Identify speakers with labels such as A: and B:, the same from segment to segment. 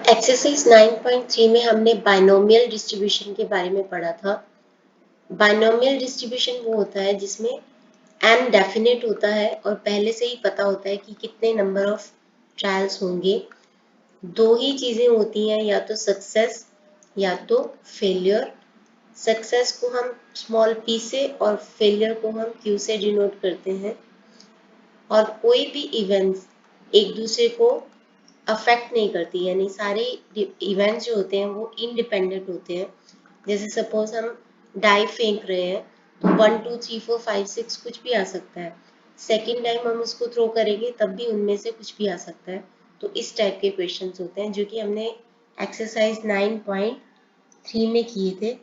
A: Exercise 9.3 में हमने binomial distribution के बारे में पढ़ा था। बाइनोमियल डिस्ट्रीब्यूशन वो होता है जिसमें n डेफिनेट होता है और पहले से ही पता होता है कि कितने नंबर ऑफ ट्रायल्स होंगे। दो ही चीजें होती हैं, या तो सक्सेस या तो फेलियर। सक्सेस को हम स्मॉल p से और फेलियर को हम q से डिनोट करते हैं। और कोई भी इवेंट्स एक दूसरे को अफेक्ट नहीं करती, यानी सारे इवेंट्स जो होते हैं वो इंडिपेंडेंट होते हैं। जैसे सपोज हम डाई फेंक रहे हैं तो 1 2 3 4 5 6 कुछ भी आ सकता है। सेकेंड टाइम हम उसको थ्रो करेंगे तब भी उनमें से कुछ भी आ सकता है। तो इस टाइप के क्वेश्चंस होते हैं जो कि हमने एक्सरसाइज 9.3 में किए थे।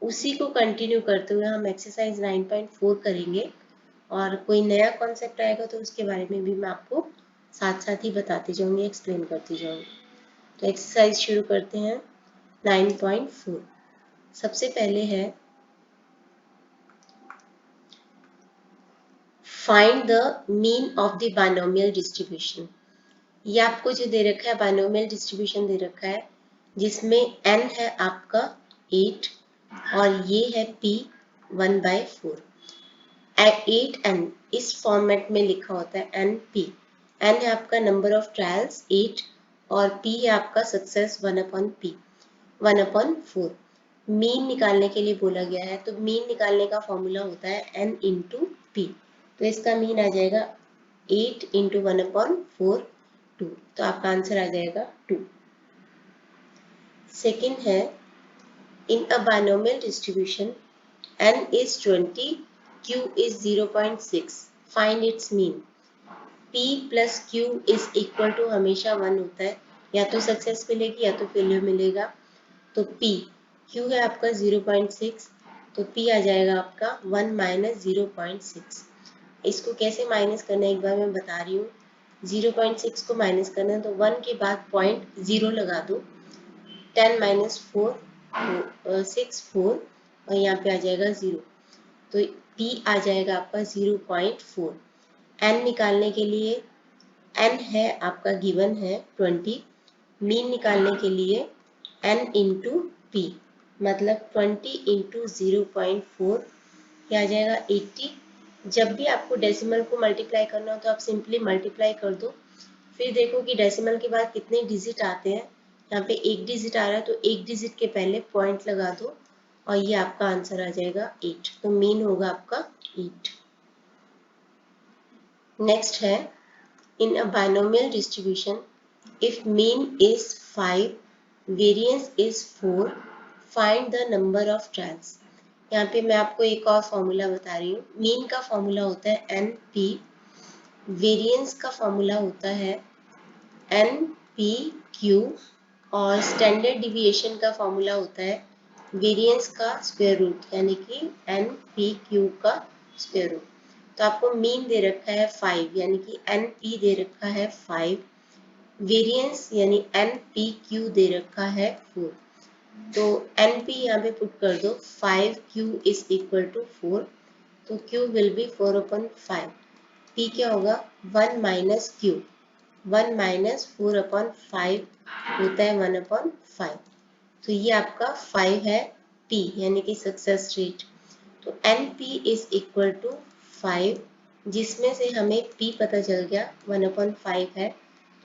A: उसी को कंटिन्यू करते हुए हम एक्सरसाइज 9.4 करेंगे और कोई नया कॉन्सेप्ट आएगा तो उसके बारे में भी मैं आपको साथ साथ ही बताती जाऊंगी, एक्सप्लेन करती जाऊंगी। तो एक्सरसाइज शुरू करते हैं 9.4। सबसे पहले है find the mean of the binomial distribution. ये आपको जो दे रखा है बाइनोमियल डिस्ट्रीब्यूशन दे रखा है जिसमें n है आपका 8 और ये है p 1/4। 8n इस फॉर्मेट में लिखा होता है np। n है आपका नंबर ऑफ ट्रायल्स 8 और p है आपका सक्सेस 1/p 1/4। मीन निकालने के लिए बोला गया है तो मीन निकालने का फॉर्मूला होता है n इंटू p। तो इसका मीन आ जाएगा 8 इंटू 1/4 2। तो आपका आंसर आ जाएगा 2। सेकेंड है in a binomial distribution n is 20, q is 0.6, find its mean। p plus q is equal to हमेशा 1 होता है, या तो सक्सेस मिलेगी या तो फेलियर मिलेगा। तो p q है आपका 0.6, तो p आ जाएगा आपका 1 माइनस 0.6। इसको कैसे माइनस करना है एक बार मैं बता रही हूँ। 0.6 को माइनस करना है तो 1 के बाद 0.0 लगा दो। 10 माइनस 4 6 4 और यहाँ पे आ जाएगा 0। तो p आ जाएगा आपका 0.4। n निकालने के लिए n है आपका गिवन है 20। मीन निकालने के लिए n इंटू p मतलब 20 इंटू 0.4 क्या आ जाएगा 80। जब भी आपको डेसिमल को मल्टीप्लाई करना हो तो आप सिंपली मल्टीप्लाई कर दो, फिर देखो कि डेसिमल के बाद कितने डिजिट आते हैं। यहाँ पे एक डिजिट आ रहा है तो एक डिजिट के पहले पॉइंट लगा दो और ये आपका आंसर आ जाएगा 8। तो मीन होगा आपका 8। नेक्स्ट है in a binomial distribution if mean is 5 variance is 4 find the number of trials. यहाँ पे मैं आपको एक और फॉर्मूला बता रही हूँ। मीन का फॉर्मूला होता है NP, वेरिएंस का फॉर्मूला होता है NPQ और स्टैंडर्ड डिविएशन का फॉर्मूला होता है वेरिएंस का स्क्वायर रूट, यानी कि NPQ का स्क्वायर रूट। तो आपको मीन दे रखा है 5, यानी कि NP दे रखा है 5, वेरिएंस यानी NPQ दे रखा है 4। तो NP यहाँ पे पुट कर दो 5Q इज इक्वल टू 4। तो Q विल बी 4/5। P क्या होगा 1 माइनस Q, 1 माइनस 4/5 होता है 1/5। तो ये आपका 5 है P यानी कि सक्सेस रेट। तो NP इज इक्वल टू 5, जिसमें से हमें P पता चल गया 1/5 है,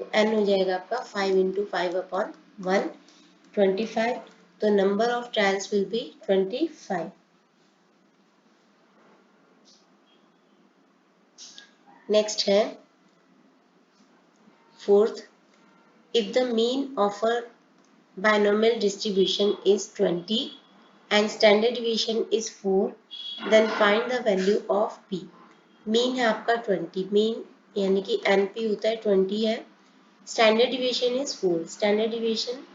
A: तो N हो जाएगा आपका 5 इंटू 5/1 25। तो number of trials will be 25। Next है fourth, if the mean of a binomial distribution is 20 and standard deviation is 4, then find the value of p। Mean है आपका 20, मीन यानी कि NP होता है 20 है। Standard deviation is 4, standard deviation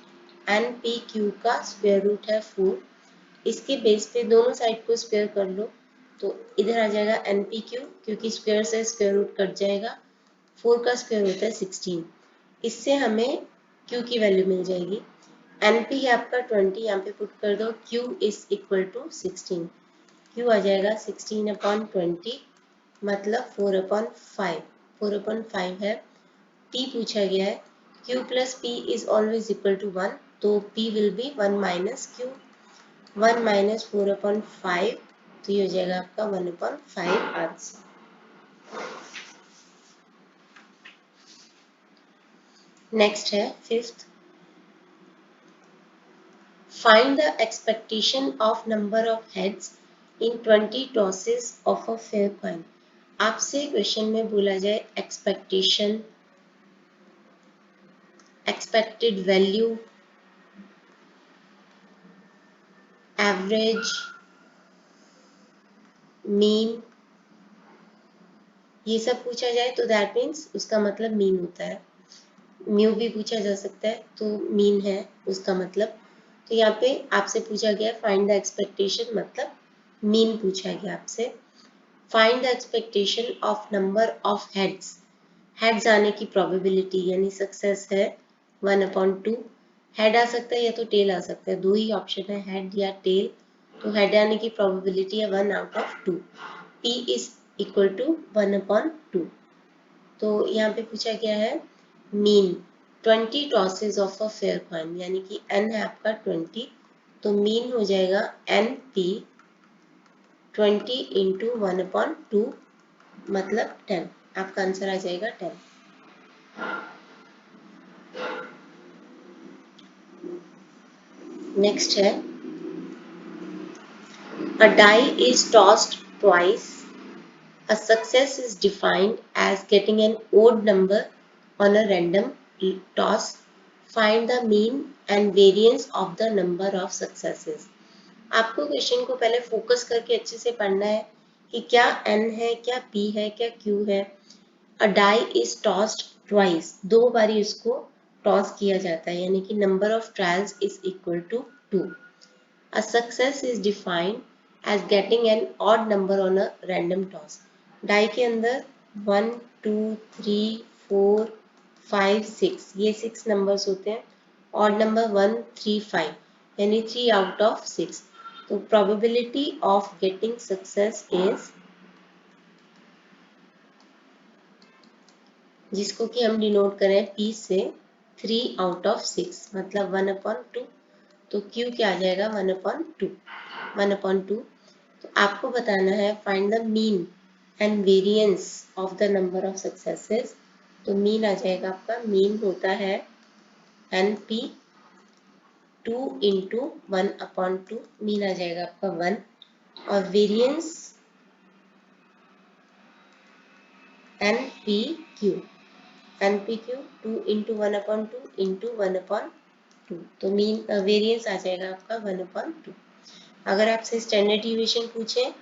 A: NPQ का square root है 4। इसके बेस पे दोनों साइड को स्क्वायर कर लो, तो इधर आ जाएगा NPQ, क्योंकि स्क्वायर से स्क्वायर रूट कट जाएगा। 4 का स्क्वायर होता है 16, इससे हमें Q की वैल्यू मिल जाएगी। NP है आपका 20, यहाँ पे पुट कर दो Q is equal to 16। Q आ जाएगा 16/20 मतलब 4/5। 4/5 है। P पूछा गया है, q plus p is always equal to 1, तो p will be 1 minus q, 1 minus 4/5, तो ये हो जाएगा आपका 1/5 आंसर। नेक्स्ट है fifth, find the expectation of number of heads in 20 tosses of a fair coin. आपसे क्वेश्चन में बोला जाए expectation, expected value, average, mean, ये सब पूछा जाए तो दैट मीन्स उसका मतलब मीन होता है। म्यू भी पूछा जा सकता है तो मीन है उसका मतलब। तो यहाँ पे आपसे पूछा गया फाइंड द एक्सपेक्टेशन, मतलब मीन पूछा गया आपसे। Find the expectation of number of heads, heads आने की प्रोबेबिलिटी यानी सक्सेस है 1/2। हेड आ सकता है या तो टेल आ सकता है, दो ही ऑप्शन है, हेड या टेल। तो हेड आने की प्रोबेबिलिटी है 1/2। p is equal to 1/2। तो यहाँ पे पूछा गया है mean 20 tosses of a fair coin, यानी कि n है आपका 20, तो मीन हो जाएगा np 20 इंटू 1/2 मतलब 10। आपका आंसर आ जाएगा 10। नेक्स्ट है a die is tossed twice. A success is defined as getting an odd number on a random toss. Find the mean and variance of the number of successes. आपको question को पहले focus करके अच्छे से पढ़ना है कि क्या n है, क्या p है, क्या q है। A die is tossed twice, दो बारी उसको टॉस किया जाता है, यानी कि number of trials is equal to 2. A success is defined as getting an odd number on a random toss. Die के अंदर 1 2 3 4 5 6 ये 6 नंबर्स होते हैं, ऑड नंबर 1 3 5 यानी 3 आउट ऑफ 6। तो probability of getting success is, जिसको कि हम डिनोट करें p से, 3 आउट ऑफ 6 मतलब 1/2। तो q क्या आ जाएगा 1/2, 1/2। तो आपको बताना है find the mean and variance of the number of successes. तो मीन आ जाएगा आपका, मीन होता है np 2 इंटू 1/2, मीन आ जाएगा आपका 1, और variance npq, npq 2 into 1/2 into 1/2, तो मीन वेरिएंस आ जाएगा आपका 1/2। अगर आपसे स्टैंडर्ड डिविएशन पूछे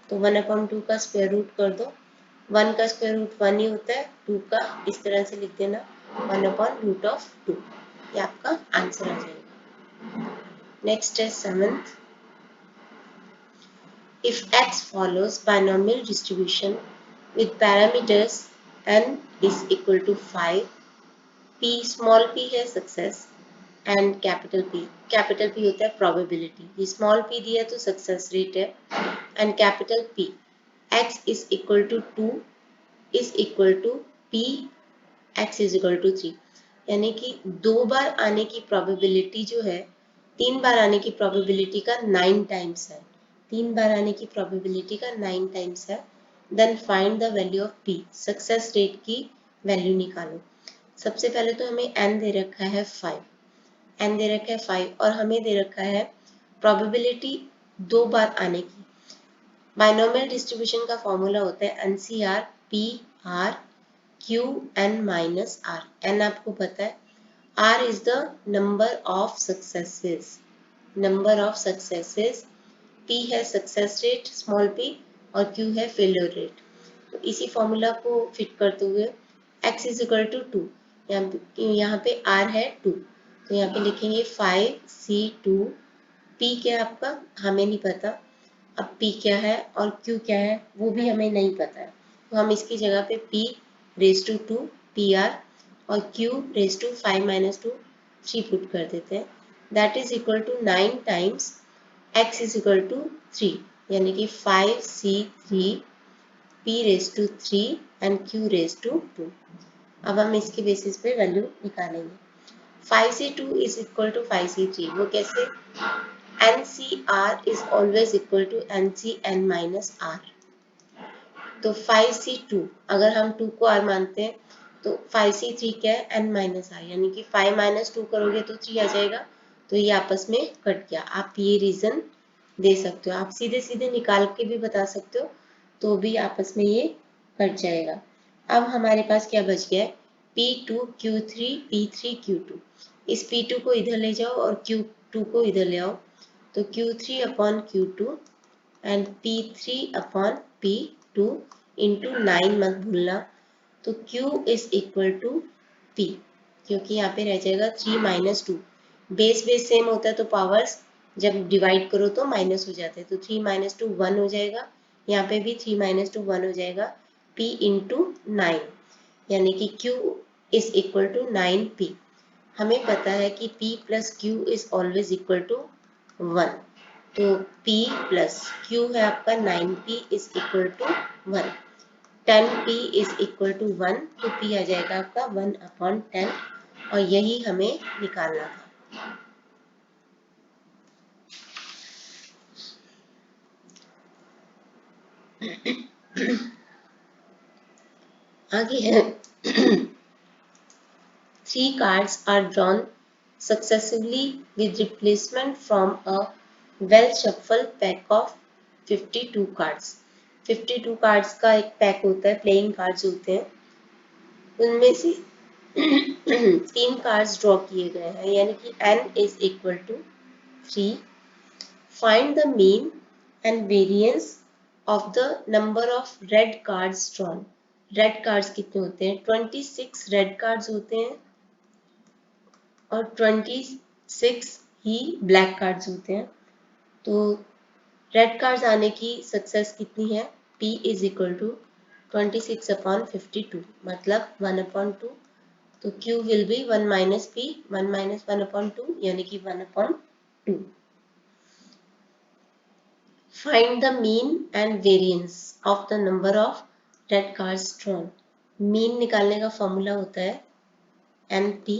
A: तो 1/2 का स्क्वायर रूट कर दो, 1 का स्क्वायर रूट 1 ही होता है, 2 का इस तरह से लिख देना 1/√2, ये आपका आंसर आ जाएगा। नेक्स्ट है seventh, if x follows binomial distribution with parameters n is equal to 5, p small p है सक्सेस एंड कैपिटल P होता है प्रोबेबिलिटी, ये स्मॉल p दिया तो सक्सेस रेट है, and capital P x is equal to 2 is equal to p x is equal to 3, यानी कि 2 बार आने की प्रोबेबिलिटी जो है 3 बार आने की प्रोबेबिलिटी का 9 टाइम्स है, 3 बार आने की प्रोबेबिलिटी का 9 टाइम्स है। Then find the value of p, success rate की वैल्यू निकालो। सबसे पहले तो हमें n दे रखा है 5, n दे रखा है 5 और हमें दे रखा है प्रोबेबिलिटी 2 बार आने की। बाइनोमियल डिस्ट्रीब्यूशन का फॉर्मूला होता है NCR P R Q N minus R। N आपको पता है, R is the number of successes, number of successes, P है सक्सेस रेट स्मॉल p और Q है फेलियर रेट। तो इसी फॉर्मूला को फिट करते हुए x is equal to 2, यहाँ पे R है 2, तो यहाँ पे लिखेंगे 5C2, P क्या है आपका हमें नहीं पता, अब p क्या है और q क्या है वो भी हमें नहीं पता है, तो हम इसकी जगह पे p रेज टू 2 PR और q raise to 5 minus 2 3 put कर देते हैं, that is equal to 9 times x is equal to 3, यानी कि 5C3 p raise to 3 and q raise to 2। अब हम इसके बेसिस पे वैल्यू निकालेंगे। 5C2 is equal to 5C3, वो कैसे? NCR is always equal to NCN minus R। तो 5C2 अगर हम 2 को R मानते हैं तो 5C3 क्या है? N माइनस R, यानी कि 5 माइनस 2 करोगे तो 3 आ जाएगा, तो ये आपस में कट गया। आप ये रीजन दे सकते हो, आप सीधे सीधे निकाल के भी बता सकते हो, तो भी आपस में ये कट जाएगा। अब हमारे पास क्या बच गया है? P2Q3 P3Q2। इस P2 को इधर ले जाओ और Q2 को इधर ले आओ, तो Q3 upon Q2 and P3 upon P2 into 9 मत भूलना, तो Q is equal to P, क्योंकि यहाँ पे रह जाएगा 3 माइनस 2। बेस बेस सेम होता है तो पावर्स जब डिवाइड करो तो माइनस हो जाते हैं, तो 3 माइनस 2 1 हो जाएगा, यहाँ पे भी 3 माइनस 2 1 हो जाएगा, P इंटू 9, यानी कि Q is equal to 9P। हमें पता है कि P plus Q is always equal to 1, तो P प्लस Q है आपका 9P is equal to 1। 10P is equal to 1, तो P आ जाएगा आपका 1 अपॉन 10, और यही हमें निकालना था। आगे है 3 cards are drawn successively with replacement from a well shuffled pack of 52 cards। 52 cards का एक पैक होता है, प्लेइंग कार्ड्स होते हैं, उनमें से 3 कार्ड्स ड्रॉ किए गए हैं, यानी कि n is equal to 3। Find the mean and variance of the number of red cards drawn. Red cards कितने होते हैं? 26 रेड कार्ड्स होते हैं और 26 ही ब्लैक कार्ड्स होते हैं। तो रेड कार्ड्स आने की सक्सेस कितनी है? P is equal to 26 upon 52, मतलब 1 अपॉन 2, तो Q will be 1 minus P, 1 minus 1 upon 2, यानी कि 1 upon 2। Find the mean and variance of the number of red cards drawn. Mean निकालने का फॉर्मूला होता है NP,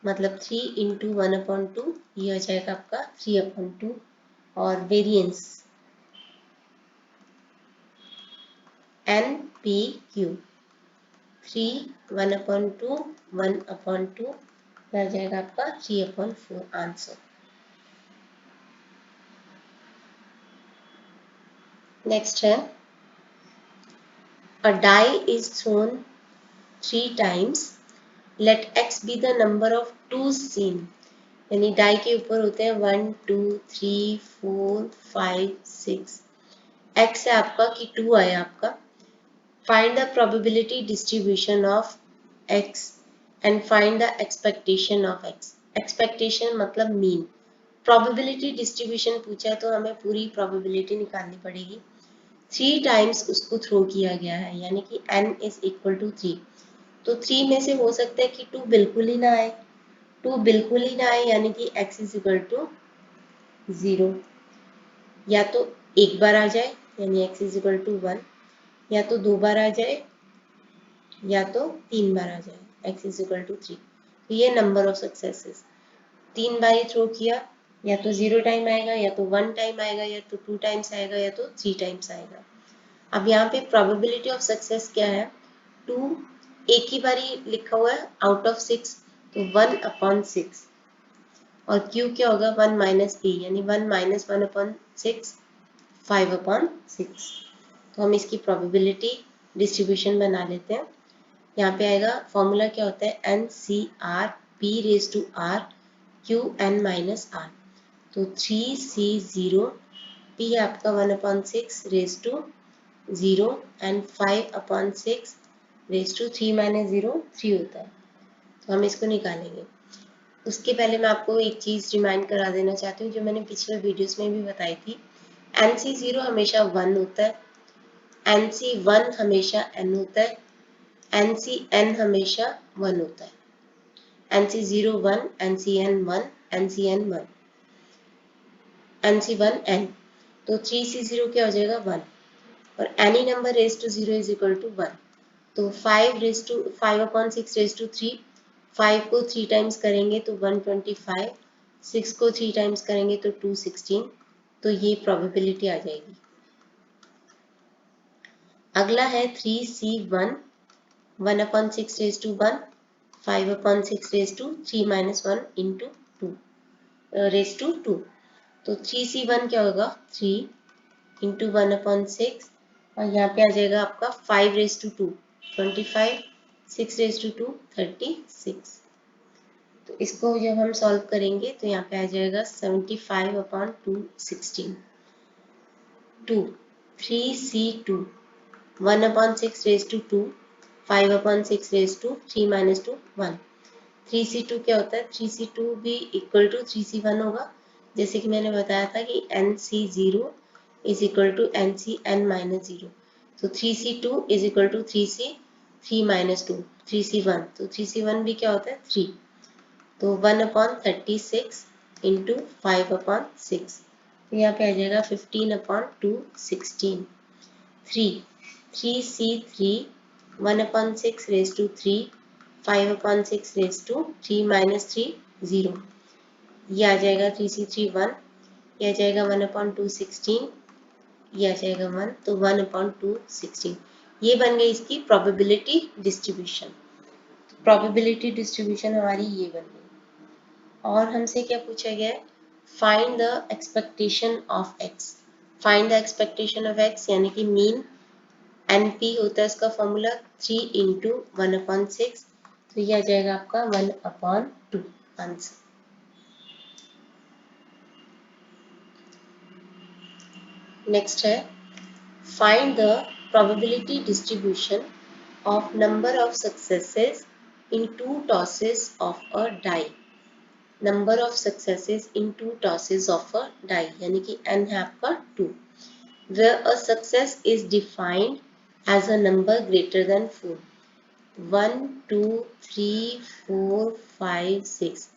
A: मतलब 3 इंटू 1 अपॉन 2, ये हो जाएगा आपका 3 अपॉन 2, और वेरिएंस NPQ 3 1 अपॉन 2 1 अपॉन 2, रह जाएगा आपका 3 अपॉन 4 आंसर। नेक्स्ट है a die is thrown 3 times, let x be the number of twos seen। यानी डाई के ऊपर होते हैं 1 2 3 4 5 6, x है आपका कि 2 आया आपका। Find the probability distribution of x and find the expectation of x। expectation मतलब mean, probability distribution पूछा तो हमें पूरी probability निकालनी पड़ेगी। 3 टाइम्स उसको थ्रो किया गया है, यानी कि n इज इक्वल टू 3, तो 3 में से हो सकता है कि 2 बिल्कुल ही ना आए, 2 बिल्कुल ही ना आए, यानी कि x इज इक्वल टू 0, या तो एक बार आ जाए यानी x इज इक्वल टू 1, या तो 2 बार आ जाए, या तो 3 बार आ जाए, x इज इक्वल टू 3। तो ये नंबर ऑफ सक्सेसेस, 3 बार ही थ्रो किया, या तो 0 टाइम आएगा, या तो 1 टाइम आएगा, या तो 2 टाइम्स आएगा, या तो 3 टाइम्स आएगा। अब यहाँ पे प्रोबेबिलिटी ऑफ सक्सेस क्या है? 2 एक ही बारी लिखा हुआ है आउट ऑफ 6, तो 1 अपॉन 6, और Q क्या होगा? 1 माइनस P, यानी 1 माइनस 1 अपॉन 6, 5 अपॉन 6। तो हम इसकी प्रोबेबिलिटी डिस्ट्रीब्यूशन बना लेते हैं। यहाँ पे आएगा फॉर्मूला क्या होता है? NCR P raise to R Q N minus R, तो 3C0 P आपका 1 upon 6 raise to 0 and 5 upon 6 raise to 3 minus 0 3 होता है, तो हम इसको निकालेंगे। उसके पहले मैं आपको एक चीज़ रिमाइंड करा देना चाहती हूँ जो मैंने पिछले वीडियोस में भी बताई थी। NC0 हमेशा 1 होता है, NC1 हमेशा n होता है, NCN हमेशा 1 होता है, NC0 1, NCN 1, NCN 1, NC1 n, तो 3C0 क्या हो जाएगा? 1, और any number raise to 0 is equal to 1, तो 5 अपॉन 6 रेज टू 3, 5 को 3 टाइम्स करेंगे तो 125, 6 को 3 टाइम्स करेंगे तो 216, तो ये प्रोबेबिलिटी आ जाएगी। अगला है 3C1, 1/6 raise to 1, 5/6 raise to 3 minus 1 into 2 raise to 2। तो 3C1 क्या होगा 3 इंटू 1/6, और यहाँ पे आ जाएगा आपका 5 रेज टू 2 25, 6 रेज टू 2 36। तो इसको जब हम सॉल्व करेंगे तो यहाँ पे आ जाएगा 75/216। 2 3C2, 1/6 raise to 2, 5/6 raise to 3 minus 2 1। 3C2 क्या होता है, 3C2 भी इक्वल टू 3C1 होगा, जैसे कि मैंने बताया था कि NC0 is equal to NCN minus 0। तो 3C2 is equal to 3C3 minus 2 3C1, तो 3C1 भी क्या होता है 3। तो 1/36 इंटू 5/6, तो यहाँ पे आ जाएगा 15/216। 3C3, 1/6 raise to 3, 5/6 raise to 3 minus 3 0, ये आ जाएगा 3C3 1, ये आ जाएगा 1/216, ये आ जाएगा 1, तो 1/216। ये बन गई इसकी प्रोबेबिलिटी डिस्ट्रीब्यूशन। प्रोबेबिलिटी डिस्ट्रीब्यूशन हमारी ये बन गई। और हमसे क्या पूछा गया है, find the expectation of x. Find the expectation of x यानी कि मीन, NP होता है इसका फॉर्मूला 3 इंटू 1/6, तो ये आ जाएगा आपका 1/2 आंसर। नेक्स्ट है find the probability distribution of number of successes in 2 tosses of a die. Number of successes in 2 tosses of a die, यानी कि n है आपका 2, where a success is defined as a number greater than 4। 1 2 3 4 5 6,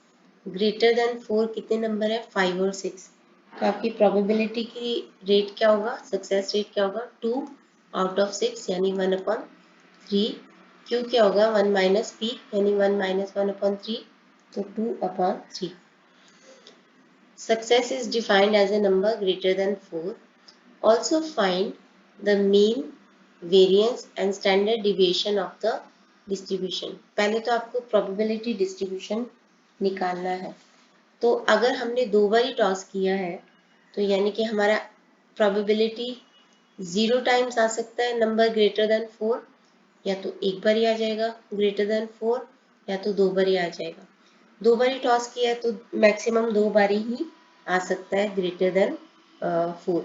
A: greater than 4 कितने number है 5 और 6, तो आपकी probability की रेट क्या होगा, सक्सेस रेट क्या होगा 2 आउट ऑफ 6 यानी 1/3। क्यू क्या होगा 1 माइनस पी यानी 1 माइनस 1/3, तो 2/3। Success is defined as a number greater than 4. Also find the mean, variance and standard deviation of the distribution। पहले तो आपको probability distribution निकालना है। तो अगर हमने 2 बार ही टॉस किया है तो यानी कि हमारा probability 0 टाइम्स आ सकता है नंबर ग्रेटर देन 4, या तो एक बार ही आ जाएगा ग्रेटर देन 4, या तो 2 बार ही आ जाएगा। 2 बार ही टॉस किया है तो मैक्सिमम 2 बारी ही आ सकता है ग्रेटर देन 4।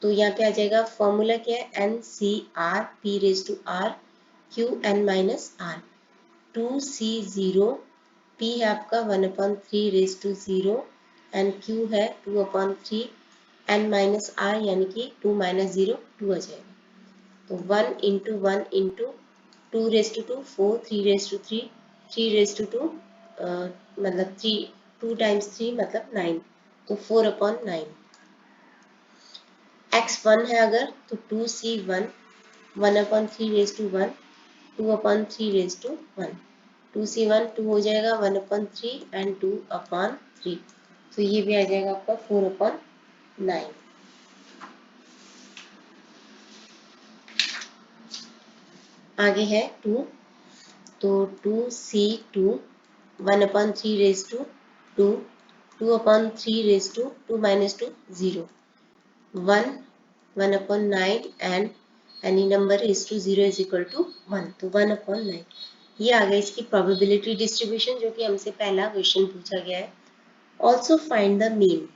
A: तो यहाँ पे आ जाएगा फॉर्मूला क्या है NCR P raise to R Q N minus R। 2C0 P है आपका 1/3 रेज टू 0 एंड Q है 2/3 N माइनस R यानी कि 2 माइनस 0 2 आ जाएगा। तो 1 into 1 into 2 raise to 2 4 3 raise to 3 3 raise to 2 मतलब 3 2 टाइम्स 3 मतलब 9, तो 4/9। x1 है अगर तो 2C1 1/3 raise to 1 2/3 raise to 1, 2C1 2 हो जाएगा 1/3 एंड 2/3, तो ये भी आ जाएगा आपका 4/9। आगे है 2, तो 2C2 1/3 raise to 2 2/3 raise to 2 minus 2 0 1 1/9 and any number raise to 0 is equal to 1, तो 1/9। ये आ गया इसकी प्रोबेबिलिटी डिस्ट्रीब्यूशन जो कि हमसे पहला क्वेश्चन पूछा गया है। Also find the mean.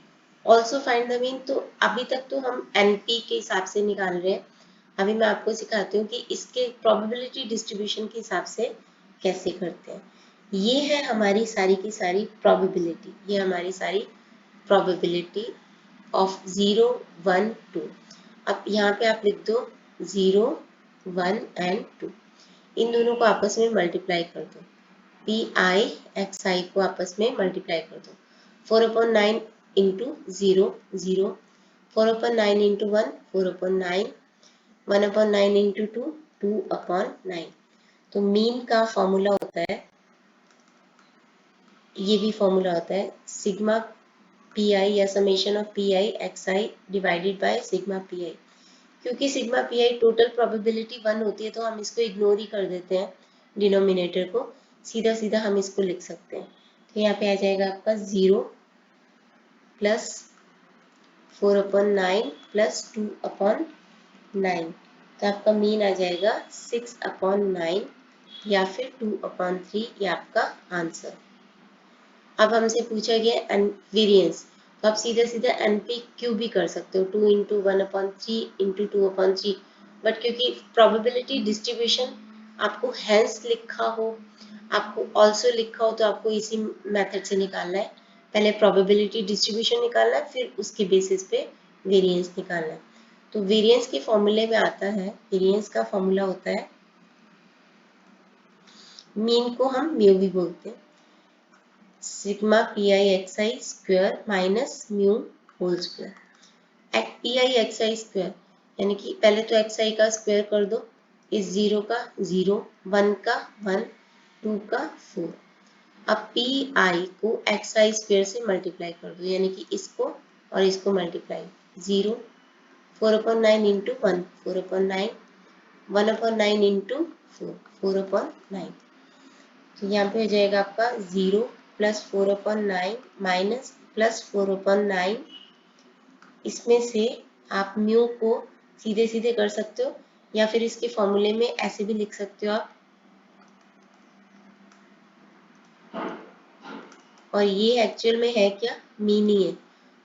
A: Also find the mean, तो अभी तक तो हम NP के हिसाब से निकाल रहे हैं, अभी मैं आपको सिखाती हूँ कि इसके प्रोबेबिलिटी डिस्ट्रीब्यूशन के हिसाब से कैसे करते हैं। ये है हमारी सारी की सारी प्रोबेबिलिटी, ये हमारी सारी प्रोबेबिलिटी ऑफ 0 1 2। अब यहाँ पे आप लिख दो 0 1 एंड 2, इन दोनों को आपस में मल्टीप्लाई कर दो, PI XI को आपस में मल्टीप्लाई कर दो। 4/9 इंटू 0 0, 4/9 इंटू 1 4/9, 1/9 इंटू 2 2/9। तो मीन का फॉर्मूला होता है ये भी फॉर्मूला होता है सिग्मा पी आई या summation of P I x I divided by sigma P I. क्योंकि sigma P I total probability 1 होती है तो हम इसको इग्नोर ही कर देते हैं डिनोमिनेटर को, सीधा सीधा हम इसको लिख सकते हैं। तो यहाँ पे आ जाएगा आपका 0 प्लस 4/9 प्लस 2/9। तो आपका मीन आ जाएगा 6/9 या फिर 2/3, ये आपका आंसर। अब हमसे पूछा गया वेरिएंस, तो आप सीधा सीधा एन पी क्यू भी कर सकते हो, 2 इंटू 1/3 इंटू 2/3, बट क्योंकि प्रोबेबिलिटी डिस्ट्रीब्यूशन आपको हैंस लिखा हो, आपको ऑल्सो लिखा हो, तो आपको इसी मेथड से निकालना है। पहले प्रोबेबिलिटी डिस्ट्रीब्यूशन निकालना है, फिर उसके बेसिस पे वेरिएंस निकालना है। तो वेरिएंस के फॉर्मूले में आता है, वेरिएंस का फॉर्मूला होता है, मीन को हम म्यू भी बोलते हैं, sigma P I x I square minus mu whole square. P I x I square यानी कि पहले तो एक्स आई का स्क्वायर कर दो, इस 0 का 0, 1 का 1, 2 का 4। अब पी आई को एक्स आई स्क्वायर से मल्टीप्लाई कर दो, यानी कि इसको और इसको मल्टीप्लाई, 0 4/9 इंटू 1 4/9, 1/9 इंटू 4 4/9। तो यहाँ पे हो जाएगा आपका 0 प्लस 4/9 माइनस प्लस 4/9। इसमें से आप म्यू को सीधे सीधे कर सकते हो, या फिर इसके फॉर्मूले में ऐसे भी लिख सकते हो आप, और ये एक्चुअल में है क्या, मीन ही है,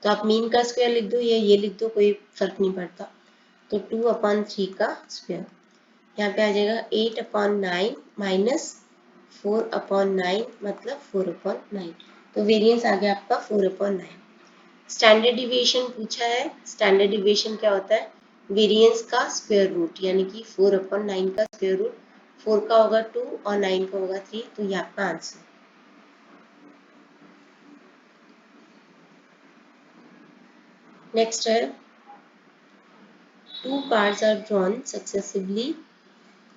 A: तो आप मीन का स्क्वायर लिख दो या ये लिख दो, कोई फर्क नहीं पड़ता। तो 2/3 का स्क्वायर, यहाँ पे आ जाएगा 8/9 माइनस 4/9 मतलब 4/9। तो वेरिएंस आ गया आपका 4/9। स्टैंडर्ड डिविएशन पूछा है, स्टैंडर्ड डिविएशन क्या होता है, वेरिएंस का स्क्वायर रूट, यानी कि 4/9 का स्क्वायर रूट, 4 का होगा 2 और 9 का होगा 3, तो ये आपका आंसर। नेक्स्ट है, 2 cards are drawn successively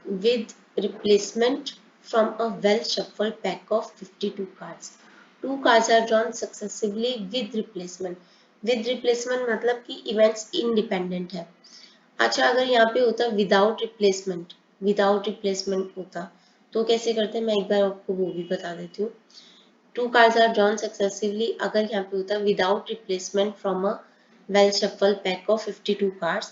A: with replacement from a well shuffled pack of 52 cards. 2 cards are drawn successively with replacement. With replacement मतलब कि इवेंट्स इंडिपेंडेंट है। अच्छा, अगर यहाँ पे होता विदाउट रिप्लेसमेंट, विदाउट रिप्लेसमेंट होता तो कैसे करते हैं, मैं एक बार आपको वो भी बता देती हूँ। 2 cards are drawn successively, अगर यहाँ पे होता without replacement from a well shuffle pack of 52 cards,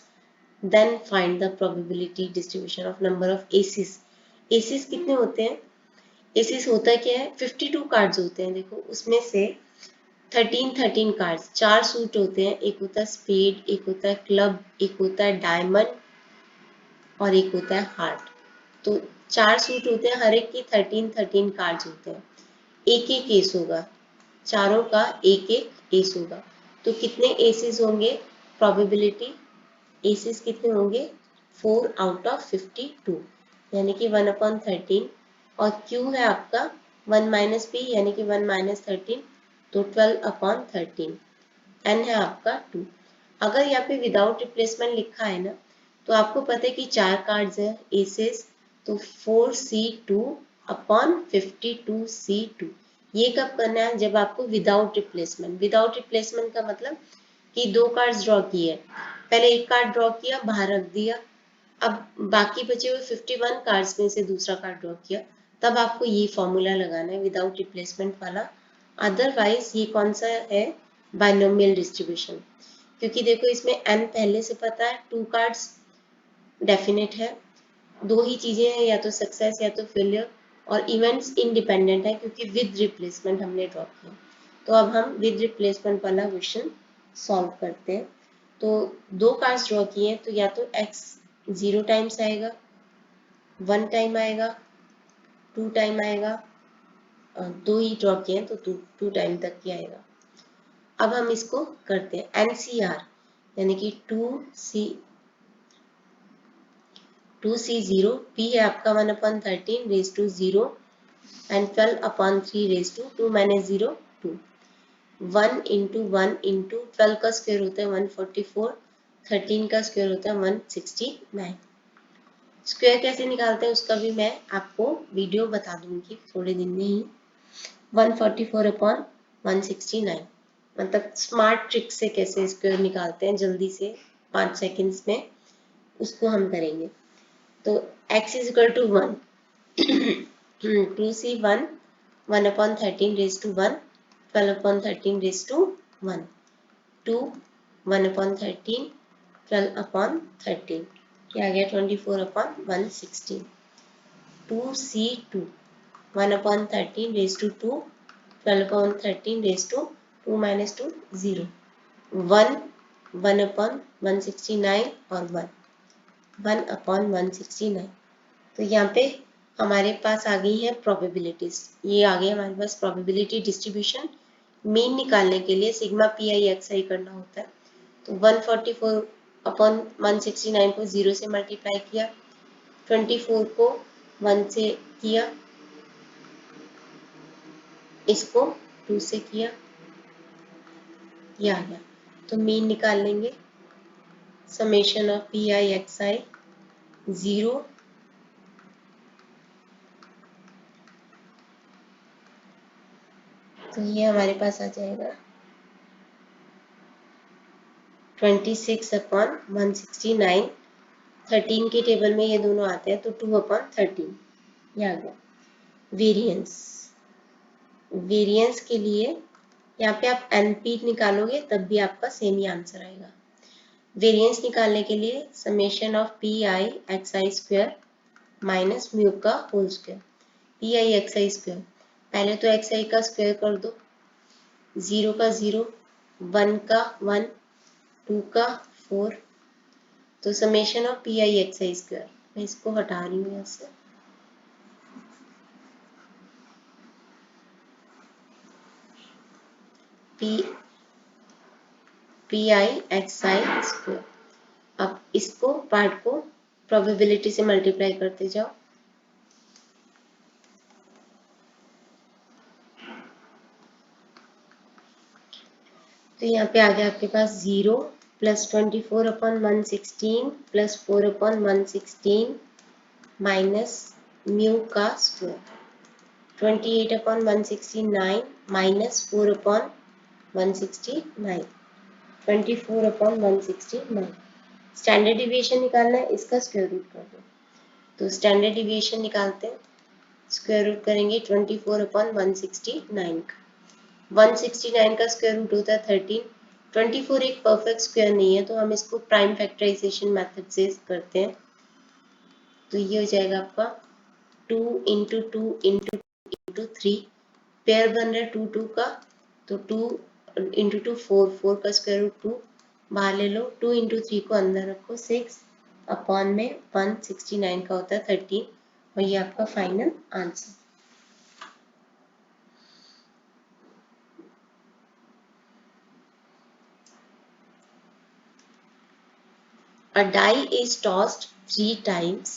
A: then find the probability distribution of number of aces. aces कितने होते हैं, aces होता क्या है, 52 कार्ड्स होते हैं, देखो उसमें से 13 कार्ड्स, 4 सूट होते हैं, एक होता है स्पेड, एक होता है क्लब, एक होता है डायमंड और एक होता है हार्ट। तो 4 सूट होते हैं, हर एक की 13 कार्ड्स होते हैं, एक एक एस होगा, चारों का एक एक एस होगा। तो कितने एसेस होंगे, प्रोबेबिलिटी एसेस कितने होंगे, 4 आउट ऑफ 52, यानी कि 1/13, और क्यू है आपका 1 माइनस बी यानी कि 1 माइनस 13, तो 12/13। एन है आपका 2। अगर यहाँ पे विदाउट रिप्लेसमेंट लिखा है ना, तो आपको पता है कि 4 कार्ड्स है एसेस, तो 4C2/52C2। ये कब करना है, जब आपको विदाउट रिप्लेसमेंट, विदाउट रिप्लेसमेंट का मतलब कि 2 कार्ड्स ड्रॉ किए, पहले एक कार्ड ड्रॉ किया बाहर रख दिया, अब बाकी बचे हुए 51 कार्ड्स में से दूसरा कार्ड ड्रॉ किया, तब आपको ये फॉर्मूला लगाना है विदाउट रिप्लेसमेंट वाला। अदरवाइज ये कौन सा है, बाइनोमियल डिस्ट्रीब्यूशन, क्योंकि देखो इसमें n पहले से पता है, 2 कार्ड्स डेफिनेट है, 2 ही चीजें हैं, या तो सक्सेस या तो फेलियर, और इवेंट्स इंडिपेंडेंट है क्योंकि विद रिप्लेसमेंट हमने ड्रॉ किया। तो अब हम विद रिप्लेसमेंट वाला क्वेश्चन सॉल्व करते हैं। तो 2 कार्ड्स ड्रॉ किए, तो या तो x 0 टाइम्स आएगा, 1 टाइम आएगा, 2 टाइम आएगा, 2 ही ड्रॉ किए हैं तो 2 टाइम तक ही आएगा। अब हम इसको करते हैं NCR, यानी कि 2C0, P है आपका 1/13 raise to 0 and 12/3 raise to 2 minus 0 2। 1 into 1 into 12 का स्क्वायर होता है 144, 13 का स्क्वायर होता है 169। स्क्वायर कैसे निकालते हैं उसका भी मैं आपको वीडियो बता दूंगी थोड़े दिन में ही। 144 अपॉन 169। मतलब स्मार्ट ट्रिक से कैसे स्क्वायर निकालते हैं जल्दी से 5 सेकंड्स में, उसको हम करेंगे। तो x is equal to 1, 2c 1, 1 upon 13 raise to 1, 12 upon 13 raise to 1, 2, 1 upon 13, 12 upon 13, क्या आ गया 24 upon 116। 2c2, 1 upon 13 raised to 2, 12 upon 13 raised to 2 minus 2, 0, 1, 1 upon 169 और 1, 1 upon 169। तो यहाँ पे हमारे पास आ गई है प्रोबेबिलिटीज। ये आ गई हमारे पास प्रोबेबिलिटी डिस्ट्रीब्यूशन। मीन निकालने के लिए सिग्मा पी आई एक्स आई करना होता है। तो 144 अपॉन 169 को 0 से मल्टीप्लाई किया, 24 को 1 से किया, इसको 2 से किया, ये आ गया। तो मीन निकाल लेंगे, summation of P I x I 0 तो ये हमारे पास आ जाएगा 26 अपॉन 169। 13 के टेबल में ये दोनों आते हैं तो 2 अपॉन 13, ये आ गया। वेरिएंस, वेरिएंस के लिए यहाँ पे आप एनपी निकालोगे तब भी आपका सेम ही आंसर आएगा। वेरिएंस निकालने के लिए summation of P I x I square minus mu का whole square, P I x I square. पहले तो एक्स आई का स्क्वायर कर दो, 0 का 0, 1 का 1, 2 का 4, तो summation of P I x I square. मैं इसको हटा रही हूँ यहाँ से, P I x I square. अब इसको पार्ट को प्रोबेबिलिटी से मल्टीप्लाई करते जाओ, तो यहाँ पे आ गया आपके पास 0 plus 24 upon 116 plus 4 upon 116 minus mu का square, 28 upon 169 minus 4 upon 169, 24 upon 169। Standard deviation निकालना है, इसका स्क्वायर रूट कर दो। तो स्टैंडर्ड डिविएशन निकालते हैं, स्क्वायर रूट करेंगे 24 अपॉन 169 का। 169 का स्क्वायर रूट होता है 13। 24 एक परफेक्ट स्क्वायर नहीं है तो हम इसको प्राइम फैक्टराइजेशन मेथड से करते हैं। तो ये हो जाएगा आपका 2 इंटू 2 इंटू 3, पेयर बन रहा है 2 2 का, तो 2 इंटू 2 4, 4 का स्क्वायर रूट 2 बाहर ले लो, 2 इंटू 3 को अंदर रखो, 6 अपॉन में 169 का होता है 13, और ये आपका final answer. A die is tossed 3 times.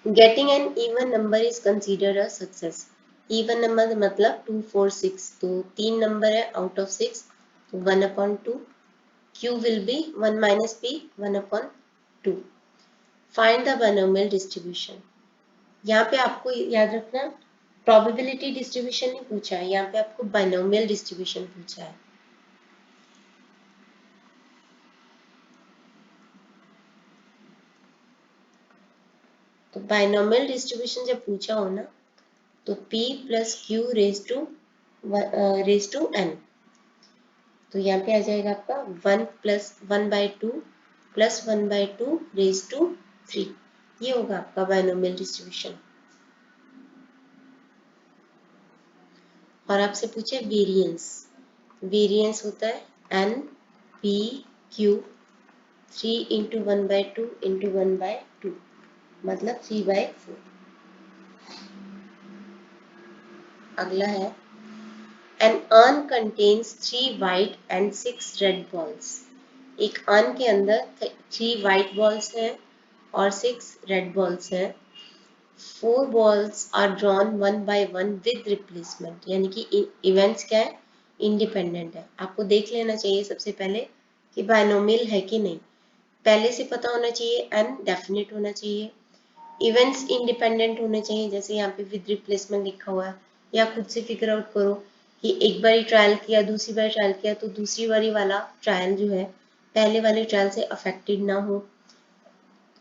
A: Getting an even number is considered a success. Even number मतलब 2 4 6, तो 3 नंबर है आउट ऑफ 6, तो 1 upon 2, Q will be 1 minus P, 1 upon 2. Find the binomial distribution. यहाँ पे आपको याद रखना probability distribution नहीं पूछा है, यहाँ पे आपको बाइनोमियल डिस्ट्रीब्यूशन पूछा है। तो बाइनोमियल डिस्ट्रीब्यूशन जब पूछा हो ना, तो P plus q raise to n, तो यहाँ पे आ जाएगा आपका 1 प्लस 1/2 प्लस 1/2 रेज टू 3, ये होगा आपका बाइनोमियल डिस्ट्रीब्यूशन। और आपसे पूछे वेरिएंस, वेरिएंस होता है n p q 3 into 1/2 into 1/2, मतलब 3/4। अगला है an urn contains 3 white and 6 red balls. एक urn के अंदर 3 white balls हैं और 6 red balls हैं। 4 balls are drawn one by one with replacement, यानी कि इवेंट्स क्या है, इंडिपेंडेंट है। आपको देख लेना चाहिए सबसे पहले कि बाइनोमियल है कि नहीं, पहले से पता होना चाहिए n डेफिनेट होना चाहिए, इवेंट्स इंडिपेंडेंट होने चाहिए, जैसे यहाँ पे विद रिप्लेसमेंट लिखा हुआ है, या खुद से फिगर आउट करो कि एक बार ट्रायल किया, दूसरी बार ट्रायल किया, तो दूसरी बारी वाला ट्रायल जो है पहले वाले ट्रायल से अफेक्टेड ना हो,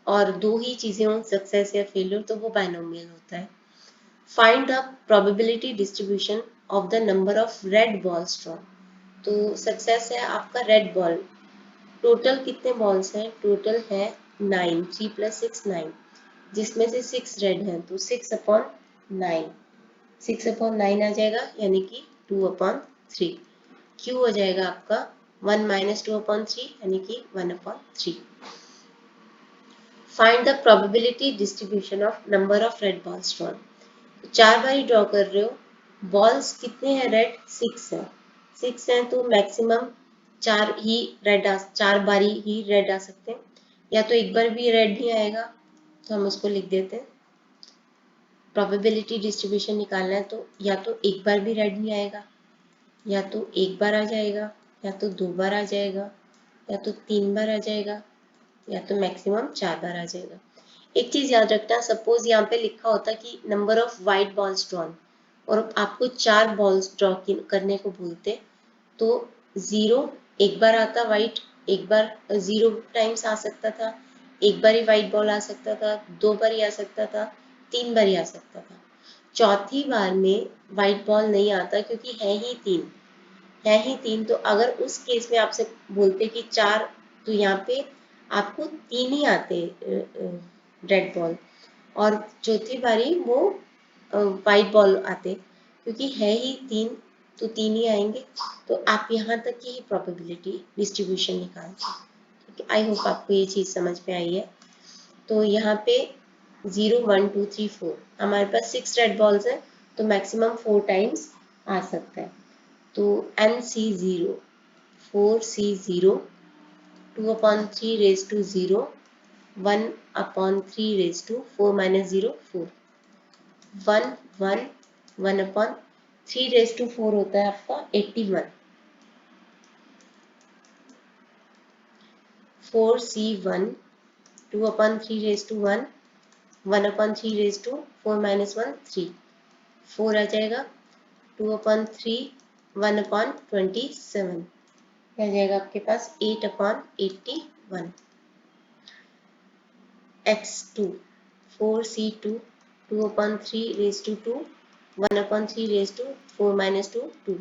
A: और दो ही चीजें हों, सक्सेस या फेलियर, तो वो बाइनोमियल होता है। Find the probability distribution of the number of red balls drawn. तो सक्सेस है आपका रेड बॉल, टोटल कितने बॉल्स हैं, टोटल है 9, 3 + 6 9, जिसमें से 6 रेड हैं, तो 6/9, 6/9 आ जाएगा, यानी कि 2/3। क्यू हो जाएगा आपका 1 - 2/3, यानी कि 1/3। Find the probability distribution of number of red balls drawn. चार बारी ड्रॉ कर रहे हो, बॉल्स कितने हैं रेड, 6 है, 6 हैं, तो मैक्सिमम चार बारी ही रेड आ सकते हैं, या तो एक बार भी रेड नहीं आएगा, तो हम उसको लिख देते हैं। प्रोबेबिलिटी डिस्ट्रीब्यूशन निकालना है, तो या तो एक बार भी रेड नहीं आएगा, या तो एक बार आ जाएगा, या तो 2 बार आ जाएगा, या तो 3 बार आ जाएगा, या तो मैक्सिमम 4 बार आ जाएगा। एक चीज याद रखना, सपोज यहाँ पे लिखा होता कि number of white balls drawn, और आपको 4 बॉल्स ड्रॉ करने को बोलते, तो 0 एक बार आता वाइट, एक बार 0 टाइम्स आ सकता था, एक बार ही वाइट बॉल आ सकता था, 2 बार ही आ सकता था, 3 बार ही आ सकता था। चौथी बार में वाइट बॉल नहीं आता, क्योंकि है ही तीन, तो अगर उस केस में आपसे बोलते कि 4, तो यहाँ पे आपको 3 ही आते रेड बॉल, और चौथी बारी वो वाइट बॉल आते, क्योंकि है ही 3, तो 3 ही आएंगे। तो आप यहाँ तक की ही प्रोबेबिलिटी डिस्ट्रीब्यूशन निकालते हैं। आई होप आपको ये चीज़ समझ में आई है। तो यहाँ पे 0 1 2 3 4 हमारे पास 6 रेड बॉल्स हैं, तो मैक्सिमम 4 टाइम्स आ सकता है। तो NC0 4C0 2/3 raised to 0 1/3 raised to 4 - 0 4 1 1 1/3 raised to 4 होता है आपका 81 4C1 2/3 raised to 1 1/3 raised to 4 - 1 3 4 आ जाएगा 2/3 1/27 आ जाएगा आपके पास 8/81 x2 4C2 2/3 raised to 2 1/3 raised to 4 - 2 2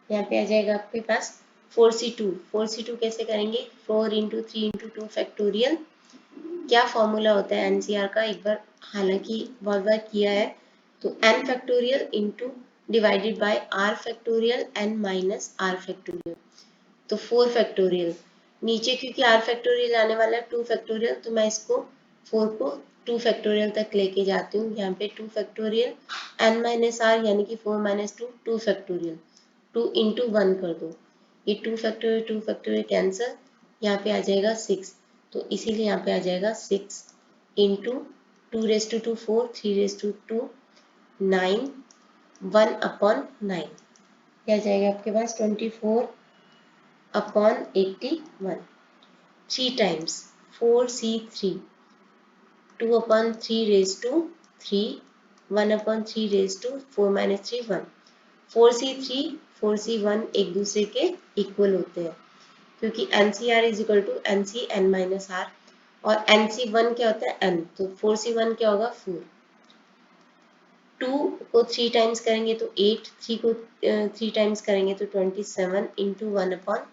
A: यहाँ पे आ जाएगा आपके पास 4C2 कैसे करेंगे, 4 × 3 × 2 फैक्टोरियल। क्या फॉर्मूला होता है NCR का, एक बार हालांकि बहुत बार किया है, तो n factorial into divided by r factorial n minus r factorial, तो 4 फैक्टोरियल नीचे, क्योंकि r फैक्टोरियल आने वाला है 2 फैक्टोरियल, तो मैं इसको 4 को 2 फैक्टोरियल तक लेके जाती हूँ। यहाँ पे 2 फैक्टोरियल n माइनस r, यानी कि 4 - 2 2 फैक्टोरियल, 2 × 1 कर दो, ये 2 फैक्टोरियल कैंसर, यहाँ पे आ जाएगा 6, तो इसीलिए यहाँ पे आ जाएगा 6 × 2 raised to 2 4 3 raised to 2 9 1/9, क्या जाएगा आपके पास 24/81 3 times 4C3 2/3 raised to 3 1/3 raised to 4 - 3 1 4C3 4C1 एक दूसरे के इक्वल होते हैं, क्योंकि NCR = NC n - r, और NC1 क्या होता है n, तो 4C1 क्या होगा 4, 2 को 3 टाइम्स करेंगे तो 8, 3 को 3 टाइम्स करेंगे तो 27 × 1/3,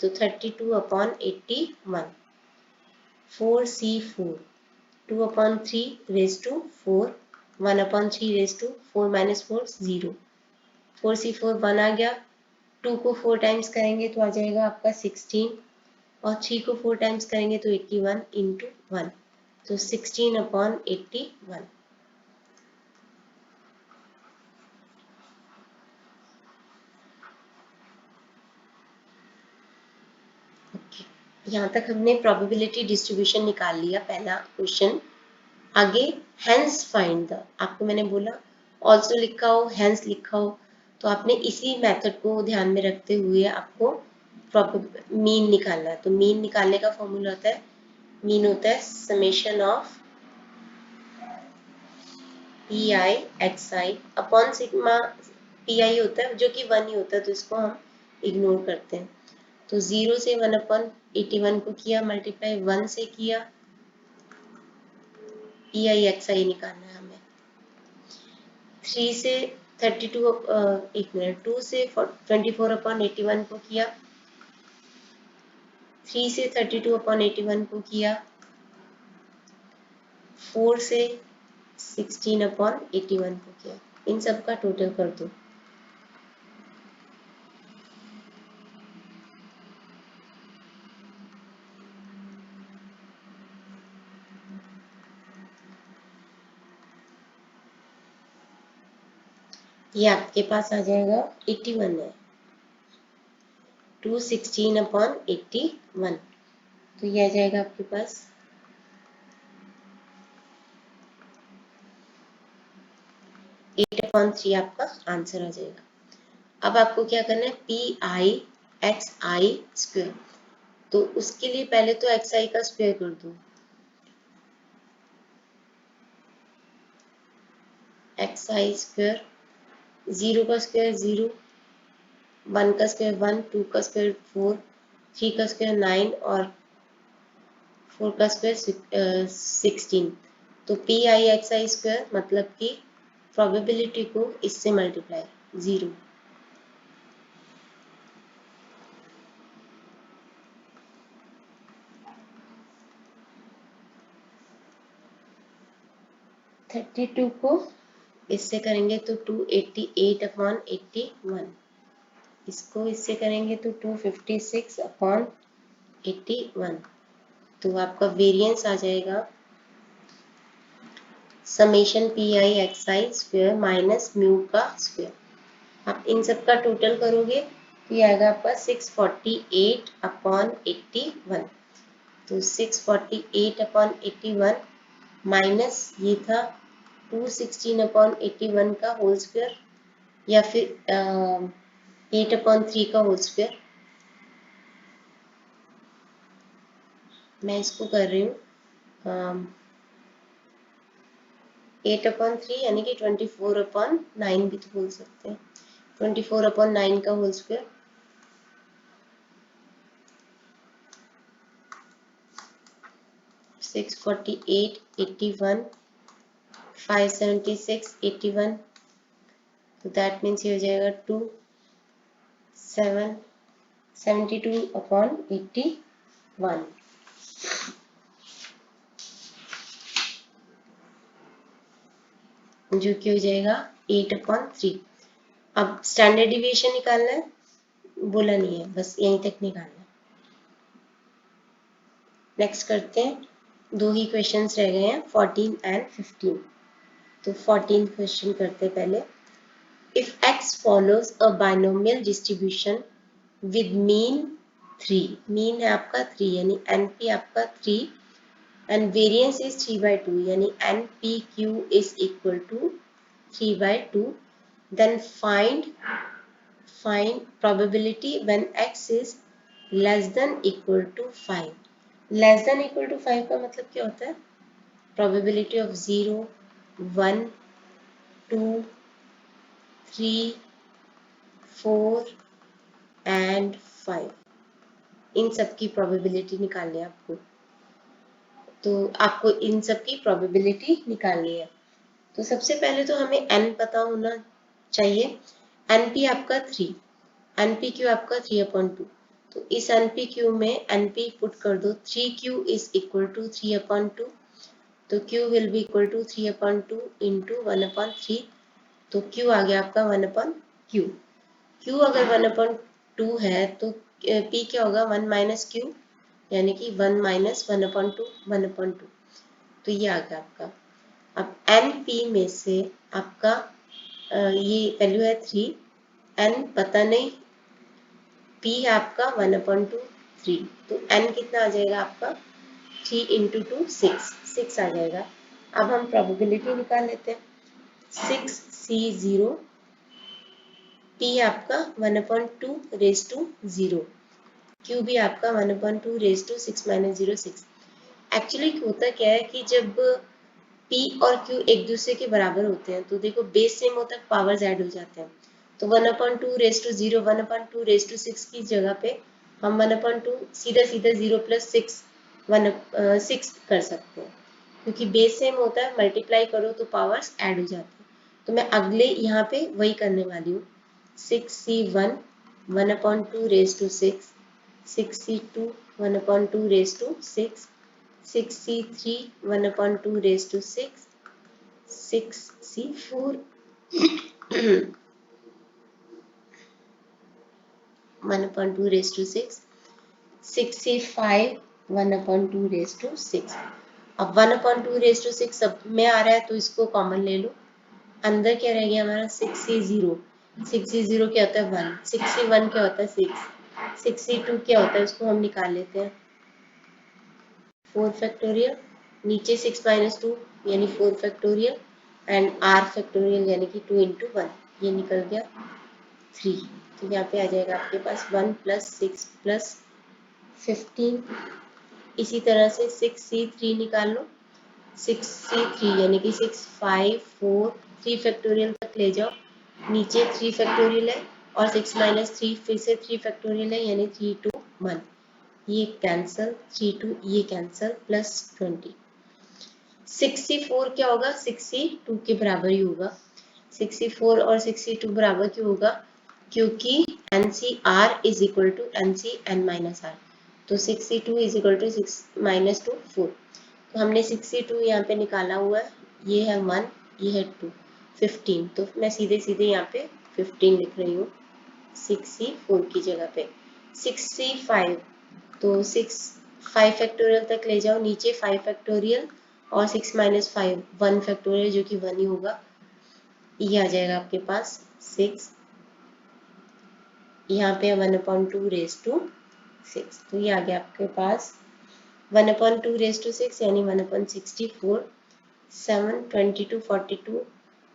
A: तो 32/81 4C4 2/3 raised to 4 1/3 raised to 4 - 4 0 4C4 1 आ गया, 2 को 4 टाइम्स करेंगे तो आ जाएगा आपका 16, और 3 को 4 टाइम्स करेंगे तो 81 × 1, तो 16/81। यहाँ तक हमने प्रोबेबिलिटी डिस्ट्रीब्यूशन निकाल लिया, पहला क्वेश्चन। आगे हेंस फाइंड द, आपको मैंने बोला ऑल्सो लिखा हो, हेंस लिखा हो, तो आपने इसी मेथड को ध्यान में रखते हुए आपको मीन निकालना है। तो मीन निकालने का फॉर्मूला होता है, मीन होता है summation of P I x I upon sigma P I होता है जो कि 1 ही होता है, तो इसको हम इग्नोर करते हैं। तो 0 से 1/81 को किया मल्टीप्लाई, 1 से किया, पी आई एक्स आई निकालना है हमें। 3 से 32 एक मिनट 2 से 24/81 को किया, 3 से 32/81 को किया, 4 से 16/81 को किया। इन सब का टोटल कर दो। ये आपके पास आ जाएगा 81 है, 216/81, तो ये आ जाएगा आपके पास 8/3 आपका आंसर आ जाएगा। अब आपको क्या करना है, P I x I square, तो उसके लिए पहले तो एक्स आई का स्क्वायर कर दो। एक्स आई स्क्वायर, 0 का स्क्वायर 0, 1 का स्क्वायर 1, 2 का स्क्वायर 4, 3 का स्क्वायर 9 और 4 का स्क्वायर 16। तो P I x I square मतलब कि प्रोबेबिलिटी को इससे मल्टीप्लाई 0। 32 को इससे करेंगे तो 288/81, इसको इससे करेंगे तो 256/81। तो आपका वेरिएंस आ जाएगा summation P I x I square minus mu का स्क्वायर। आप इन सब का टोटल करोगे तो ये आएगा आपका 648/81। तो 648/81 माइनस ये था 216/81 का होल स्क्वायर या फिर 8/3 का होल स्क्वायर। मैं इसको कर रही हूँ 8/3 यानी कि 24/9 भी तो बोल सकते हैं, 24/9 का होल स्क्वायर। 648/81, 576/81, तो दैट मीन्स ये हो जाएगा 72/81, जो कि हो जाएगा 8/3। अब स्टैंडर्ड डिविएशन निकालना है, बोला नहीं है, बस यहीं तक निकालना है। नेक्स्ट करते हैं, दो ही क्वेश्चंस रह गए हैं 14 एंड 15। तो 14 क्वेश्चन करते हैं पहले। If x follows a binomial distribution with mean 3, mean है आपका 3 यानी np आपका 3 and variance is 3/2 यानी npq is equal to 3/2, then find probability when x is less than equal to 5। Less than equal to 5 का मतलब क्या होता है, प्रोबेबिलिटी ऑफ 0, 1, 2, 3, 4 एंड 5, इन सब की प्रोबेबिलिटी निकालनी है आपको। तो आपको इन सब की प्रोबेबिलिटी निकालनी है। तो सबसे पहले तो हमें n पता होना चाहिए। np आपका 3, npq आपका 3/2, तो इस npq में np पुट कर दो, 3q इज इक्वल टू 3/2, तो q will be equal to 3/2 into 1/3, तो q आ गया आपका 1/q। q अगर 1/2 है तो p क्या होगा, 1 माइनस q यानी कि 1 माइनस 1/2, 1/2, तो ये आ गया आपका। अब np में से आपका ये वैल्यू है 3, n पता नहीं, p आपका 1/2, 3, तो n कितना आ जाएगा आपका 3 इंटू 2 6 आ जाएगा। अब हम प्रोबेबिलिटी निकाल लेते हैं। 6c0, p आपका 1/2 रेज टू 0, q भी आपका 1/2 रेज टू 6 माइनस 0 6। एक्चुअली होता क्या है कि जब P और Q एक दूसरे के बराबर होते हैं तो देखो बेस सेम होता है, पावर्स ऐड हो जाते हैं। तो 1/2 1/2 की जगह पे हम 1/2 सीधा सीधा 0+6 6 कर सकते हैं, क्योंकि बेस सेम होता है, मल्टीप्लाई करो तो पावर्स ऐड हो जाती है। तो मैं अगले यहाँ पे वही करने वाली हूँ। 6C1 1/2 6C2 1/2 6C3 1/2 6C4 1/2 6C5 1/2 अब 1/2 सब में आ रहा है तो इसको कॉमन ले लो। अंदर क्या रह गया हमारा 6C0 क्या होता है 1, 6C1 क्या होता है 6, 6C2 क्या होता है उसको हम निकाल लेते हैं 4 फैक्टोरियल, नीचे 6 - 2 यानी 4 फैक्टोरियल एंड r फैक्टोरियल यानी कि 2 × 1, ये निकल गया 3। तो यहाँ पे आ जाएगा आपके पास 1 + 6 + 15। इसी तरह से 6C3 निकाल लो, 6C3 यानी कि 6 5 4 3 फैक्टोरियल तक ले जाओ, नीचे 3 फैक्टोरियल है और 6 - 3 फिर से 3 फैक्टोरियल है यानी 3 2 1, ये कैंसल 3 2 ये कैंसल +20। 6C4 क्या होगा 6C2 के बराबर ही होगा। 6C4 और 6C2 बराबर क्यों होगा, क्योंकि NCR is equal to NCn-R, तो 6C2 इज इक्वल टू 6 - 2 4। तो हमने 6C2 यहाँ पे निकाला हुआ है, ये है 1 ये है 2 15, तो मैं सीधे सीधे यहाँ पे 15 लिख रही हूँ 6C4 की जगह पे। 6C5 तो 6 5 फैक्टोरियल तक ले जाओ, नीचे 5 फैक्टोरियल और 6 - 5 1 फैक्टोरियल जो कि 1 ही होगा, ये आ जाएगा आपके पास 6, यहाँ पे 1/2 तो ये आ गया आपके पास 1/2 यानी 1/64 7 22 42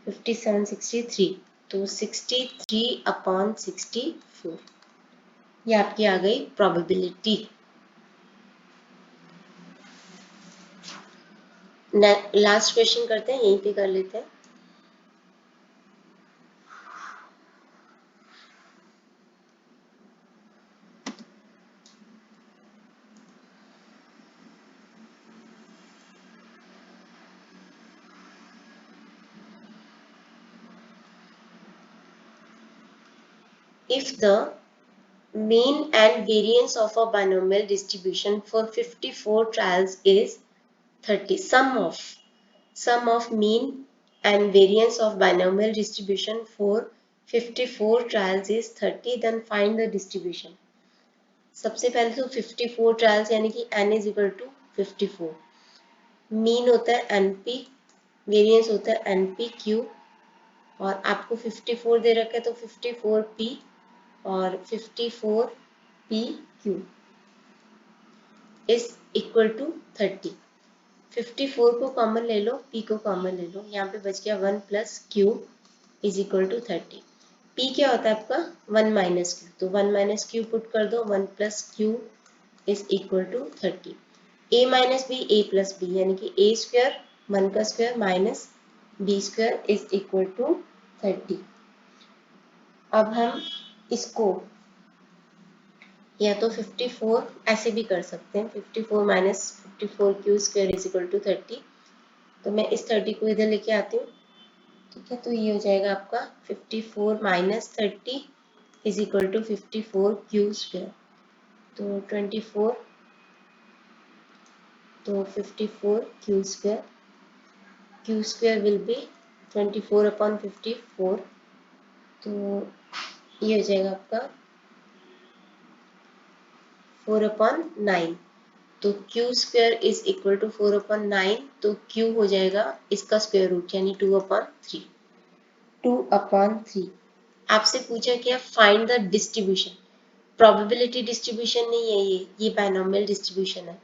A: 57 63, तो 63/64 ये आपकी आ गई प्रोबेबिलिटी। लास्ट क्वेश्चन करते हैं, यहीं पे कर लेते हैं। If the mean and variance of a binomial distribution for 54 trials is 30, sum of mean and variance of binomial distribution for 54 trials is 30, then find the distribution। सबसे पहले तो 54 ट्रायल्स यानी कि n is equal to 54, mean होता है NP, variance होता है NPQ, और आपको 54 दे रखा है तो 54P और 54PQ इज इक्वल टू 30। 54 को कॉमन ले लो, P को कॉमन ले लो, यहाँ पे बच गया 1 + Q is equal to 30। P क्या होता है आपका 1 - Q, तो 1 - Q पुट कर दो, 1 + Q is equal to 30। A - B A + B यानी कि A स्क्वायर 1 का square minus B square is equal to 30। अब हम इसको या तो 54 ऐसे भी कर सकते हैं, 54 - 54Q square is equal to 30। तो मैं इस 30 को इधर लेके आती हूँ, ठीक है, तो ये हो जाएगा आपका 54 - 30 is equal to 54Q square, तो 24, तो 54Q square, Q square will be 24/54, तो ये हो जाएगा आपका 4/9, तो Q square is equal to 4/9, तो Q हो जाएगा इसका स्क्वायर रूट यानी 2/3। 2/3 आपसे पूछा क्या, find the distribution, probability distribution नहीं है, ये बायनोमियल डिस्ट्रीब्यूशन है।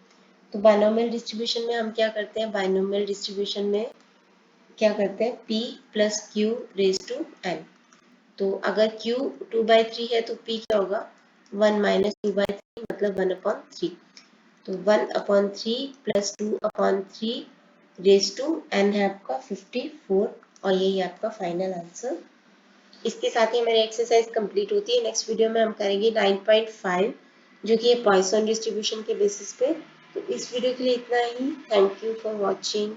A: तो बायनोमियल डिस्ट्रीब्यूशन में हम क्या करते हैं, बायनोमियल डिस्ट्रीब्यूशन में क्या करते हैं, P + Q raise to n। तो अगर Q 2/3 है तो P क्या होगा 1 - 2/3 मतलब 1/3, तो 1/3 + 2/3 रेज टू n है आपका 54 और यही आपका फाइनल आंसर। इसके साथ ही हमारी एक्सरसाइज कंप्लीट होती है। नेक्स्ट वीडियो में हम करेंगे 9.5 जो कि है पॉइसन डिस्ट्रीब्यूशन के बेसिस पे। तो इस वीडियो के लिए इतना ही। Thank you for watching.